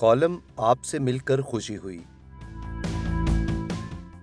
Column आपसे मिलकर खुशी हुई।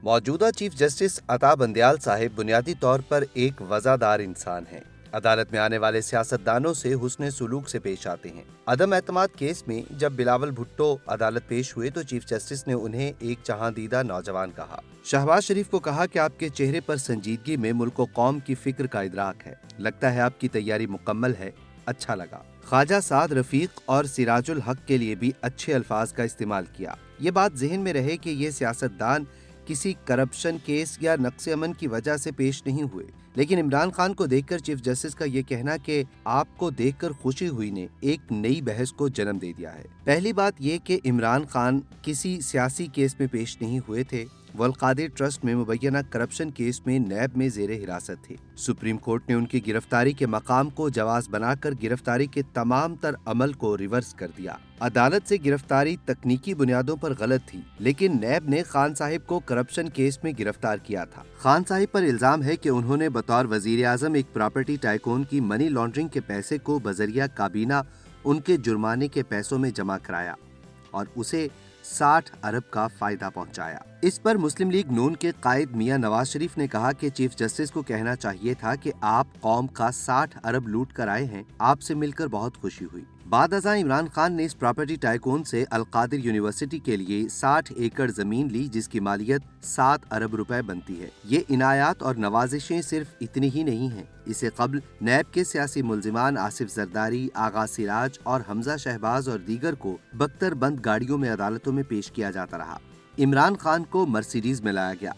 मौजूदा चीफ जस्टिस अता बंदयाल साहिब बुनियादी तौर पर एक वफादार इंसान हैं। अदालत में आने वाले सियासतदानों से हुस्न सुलूक से पेश आते हैं। अदम एतमाद केस में जब बिलावल भुट्टो अदालत पेश हुए तो चीफ जस्टिस ने उन्हें एक जहांदीदा नौजवान कहा। शहबाज शरीफ को कहा कि आपके चेहरे पर संजीदगी में मुल्क व कौम की फिक्र का इदराक है। लगता है आपकी तैयारी मुकम्मल है। अच्छा लगा। ख्वाजा साद रफीक और सिराजुल हक के लिए भी अच्छे अल्फाज का इस्तेमाल किया। ये बात जहन में रहे कि ये सियासतदान किसी करप्शन केस या नक्शे अमन की वजह से पेश नहीं हुए, लेकिन इमरान खान को देखकर चीफ जस्टिस का ये कहना कि आपको देखकर खुशी हुई ने एक नई बहस को जन्म दे दिया है। पहली बात ये कि इमरान खान किसी सियासी केस में पेश नहीं हुए थे। वो अल-कादिर ट्रस्ट में मुबैना करप्शन केस में नैब में जेरे हिरासत थे। सुप्रीम कोर्ट ने उनकी गिरफ्तारी के मकाम को जवाज बनाकर गिरफ्तारी के तमाम तर अमल को रिवर्स कर दिया। अदालत से गिरफ्तारी तकनीकी बुनियादों पर गलत थी, लेकिन नैब ने खान साहिब को करप्शन केस में गिरफ्तार किया था। खान साहिब पर इल्जाम है कि उन्होंने बतौर वजीर आजम एक प्रॉपर्टी टाइकून की मनी लॉन्ड्रिंग के पैसे को बजरिया काबीना उनके जुर्माने के पैसों में जमा कराया और उसे 60 अरब का फायदा पहुंचाया। इस पर मुस्लिम लीग नून के कायद मियां नवाज शरीफ ने कहा कि चीफ जस्टिस को कहना चाहिए था कि आप कौम का 60 अरब लूट कर आए हैं। आपसे मिलकर बहुत खुशी हुई। बाद अज़ां इमरान खान ने इस प्रॉपर्टी टाइकून से अल-कादिर यूनिवर्सिटी के लिए 60 एकड़ जमीन ली, जिसकी मालियत 7 अरब रुपए बनती है। ये इनायात और नवाजिशें सिर्फ इतनी ही नहीं हैं। इससे कबल नैब के सियासी मुल्जिमान आसिफ जरदारी, आगा सिराज और हमजा शहबाज और दीगर को बख्तर बंद गाड़ियों में अदालतों में पेश किया जाता रहा। इमरान खान को मर्सिडीज में लाया गया,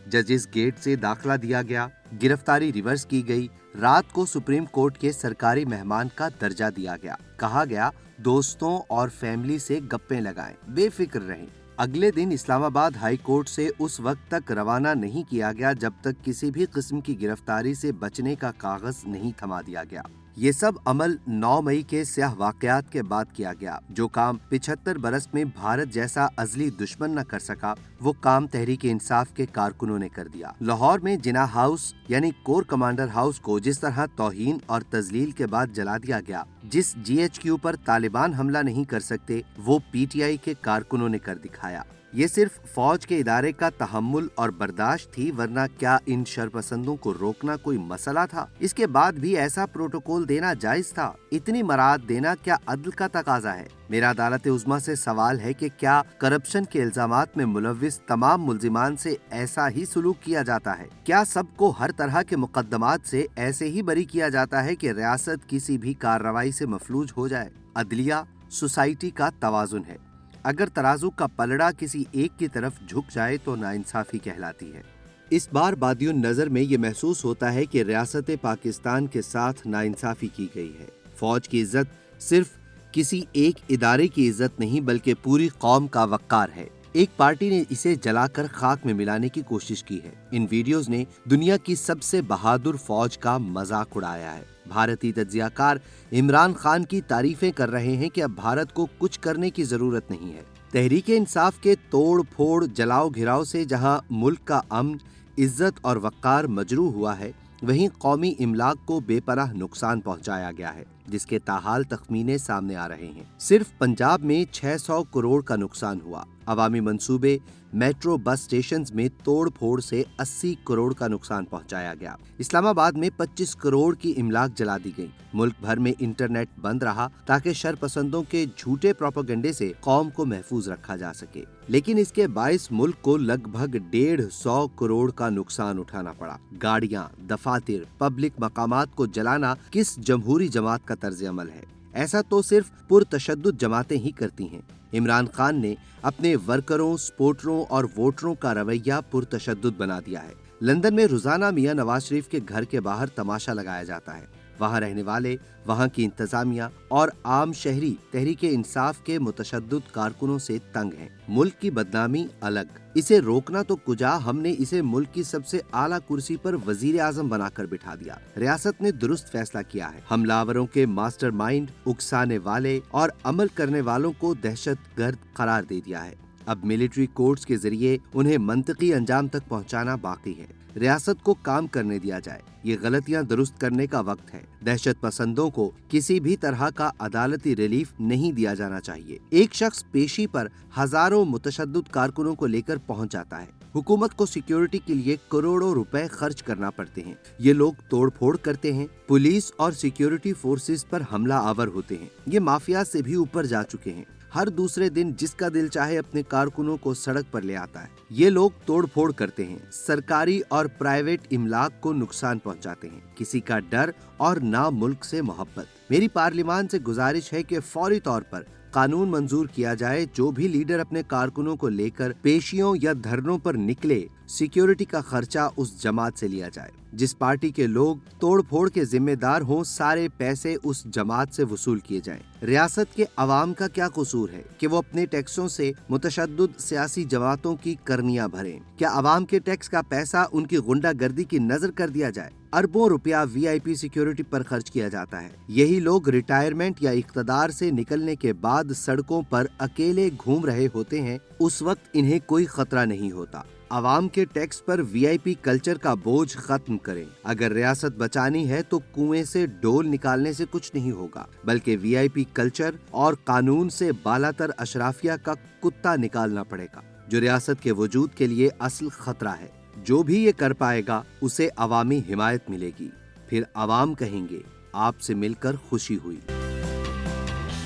जजेस गेट से दाखिला दिया गया, गिरफ्तारी रिवर्स की गई। रात को सुप्रीम कोर्ट के सरकारी मेहमान का दर्जा दिया गया। कहा गया दोस्तों और फैमिली से गप्पे लगाएं, बेफिक्र रहें। अगले दिन इस्लामाबाद हाई कोर्ट से उस वक्त तक रवाना नहीं किया गया जब तक किसी भी किस्म की गिरफ्तारी से बचने का कागज नहीं थमा दिया गया। ये सब अमल 9 मई के स्याह वाकयात के बाद किया गया। जो काम 75 बरस में भारत जैसा अजली दुश्मन न कर सका, वो काम तहरीक इंसाफ के कारकुनों ने कर दिया। लाहौर में जिना हाउस यानी कोर कमांडर हाउस को जिस तरह तौहीन और तजलील के बाद जला दिया गया, जिस GHQ पर तालिबान हमला नहीं कर सकते, वो PTI के कारकुनों ने कर दिखाया। ये सिर्फ फौज के इदारे का तहम्मुल और बर्दाश्त थी, वरना क्या इन शरपसंदों को रोकना कोई मसला था? इसके बाद भी ऐसा प्रोटोकॉल देना जायज था? इतनी मराद देना क्या अदल का तकाजा है? मेरा अदालत उज़्मा से सवाल है कि क्या करप्शन के इल्जामात में मुलव्विस तमाम मुल्जिमान से ऐसा ही सलूक किया जाता है? क्या सबको हर तरह के मुकद्दमात से ऐसे ही बरी किया जाता है कि रियासत किसी भी कार्रवाई से मफलूज हो जाए? अदलिया सोसाइटी का तवाजुन है। अगर तराजू का पलड़ा किसी एक की तरफ झुक जाए तो नाइंसाफी कहलाती है। इस बार बादियुन नजर में ये महसूस होता है कि रियासत पाकिस्तान के साथ नाइंसाफी की गई है। फौज की इज्जत सिर्फ किसी एक इदारे की इज्जत नहीं, बल्कि पूरी कौम का वक़ार है। एक पार्टी ने इसे जलाकर खाक में मिलाने की कोशिश की है। इन वीडियोस ने दुनिया की सबसे बहादुर फौज का मजाक उड़ाया है। भारतीय तज्जियाकार इमरान खान की तारीफें कर रहे हैं कि अब भारत को कुछ करने की जरूरत नहीं है। तहरीक इंसाफ के तोड़ फोड़ जलाओ घिराव से जहां मुल्क का अमन, इज्जत और वक़ार मजरू हुआ है, वहीं कौमी इमलाक को बेपनाह नुकसान पहुंचाया गया है, जिसके ताहाल तखमीने सामने आ रहे हैं। सिर्फ पंजाब में 600 करोड़ का नुकसान हुआ। अवामी मंसूबे, मेट्रो बस स्टेशन में तोड़ फोड़ से 80 करोड़ का नुकसान पहुंचाया गया। इस्लामाबाद में 25 करोड़ की इमलाक जला दी गई। मुल्क भर में इंटरनेट बंद रहा ताकि शरपसंदों के झूठे प्रोपेगेंडे से कौम को महफूज रखा जा सके, लेकिन इसके बाइस मुल्क को लगभग 150 करोड़ का नुकसान उठाना पड़ा। गाड़ियां, दफातर, पब्लिक मकामात को जलाना किस जमहूरी जमात का तर्ज अमल है? ऐसा तो सिर्फ पुरतशद्दुद जमातें ही करती हैं। इमरान खान ने अपने वर्करों, सपोर्टरों और वोटरों का रवैया पुरतशद्दुद बना दिया है। लंदन में रोजाना मियां नवाज शरीफ के घर के बाहर तमाशा लगाया जाता है। वहां रहने वाले, वहां की इंतजामिया और आम शहरी तहरीक इंसाफ के मुतशद्दिद कारकुनों से तंग हैं। मुल्क की बदनामी अलग, इसे रोकना तो कुजा, हमने इसे मुल्क की सबसे आला कुर्सी पर वजीर आजम बनाकर बिठा दिया। रियासत ने दुरुस्त फैसला किया है। हमलावरों के मास्टरमाइंड, उकसाने वाले और अमल करने वालों को दहशतगर्द करार दे दिया है। अब मिलिट्री कोर्ट्स के जरिए उन्हें मंतकी अंजाम तक पहुंचाना बाकी है। रियासत को काम करने दिया जाए। ये गलतियां दुरुस्त करने का वक्त है। दहशत पसंदों को किसी भी तरह का अदालती रिलीफ नहीं दिया जाना चाहिए। एक शख्स पेशी पर हजारों मुतशद्दिद कारकुनों को लेकर पहुंच जाता है। हुकूमत को सिक्योरिटी के लिए करोड़ों रुपए खर्च करना पड़ते हैं। ये लोग तोड़फोड़ करते हैं, पुलिस और सिक्योरिटी फोर्सेस पर हमला आवर होते हैं। ये माफिया से भी ऊपर जा चुके हैं। हर दूसरे दिन जिसका दिल चाहे अपने कारकुनों को सड़क पर ले आता है। ये लोग तोड़फोड़ करते हैं, सरकारी और प्राइवेट इमलाक को नुकसान पहुंचाते हैं। किसी का डर और ना मुल्क से मोहब्बत। मेरी पार्लिमान से गुजारिश है कि फौरी तौर पर कानून मंजूर किया जाए। जो भी लीडर अपने कारकुनों को लेकर पेशियों या धरनों पर निकले, सिक्योरिटी का खर्चा उस जमात से लिया जाए। जिस पार्टी के लोग तोड़फोड़ के जिम्मेदार हों, सारे पैसे उस जमात से वसूल किए जाएं। रियासत के अवाम का क्या कसूर है कि वो अपने टैक्सों से मुतशद्दिद सियासी जमातों की करनियां भरें? क्या अवाम के टैक्स का पैसा उनकी गुंडागर्दी की नजर कर दिया जाए? अरबों रुपया VIP सिक्योरिटी पर खर्च किया जाता है। यही लोग रिटायरमेंट या इख्तदार से निकलने के बाद सड़कों पर अकेले घूम रहे होते हैं। उस वक्त इन्हें कोई खतरा नहीं होता। अवाम के टैक्स पर VIP कल्चर का बोझ खत्म करें। अगर रियासत बचानी है तो कुएं से डोल निकालने से कुछ नहीं होगा, बल्कि VIP कल्चर और कानून से बालातर अशराफिया का कुत्ता निकालना पड़ेगा, जो रियासत के वजूद के लिए असल खतरा है। जो भी ये कर पाएगा उसे अवामी हिमायत मिलेगी। फिर अवाम कहेंगे आपसे मिलकर खुशी हुई।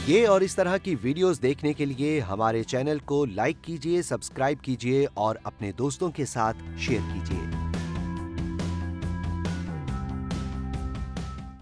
ये और इस तरह की वीडियोस देखने के लिए हमारे चैनल को लाइक कीजिए, सब्सक्राइब कीजिए और अपने दोस्तों के साथ शेयर कीजिए।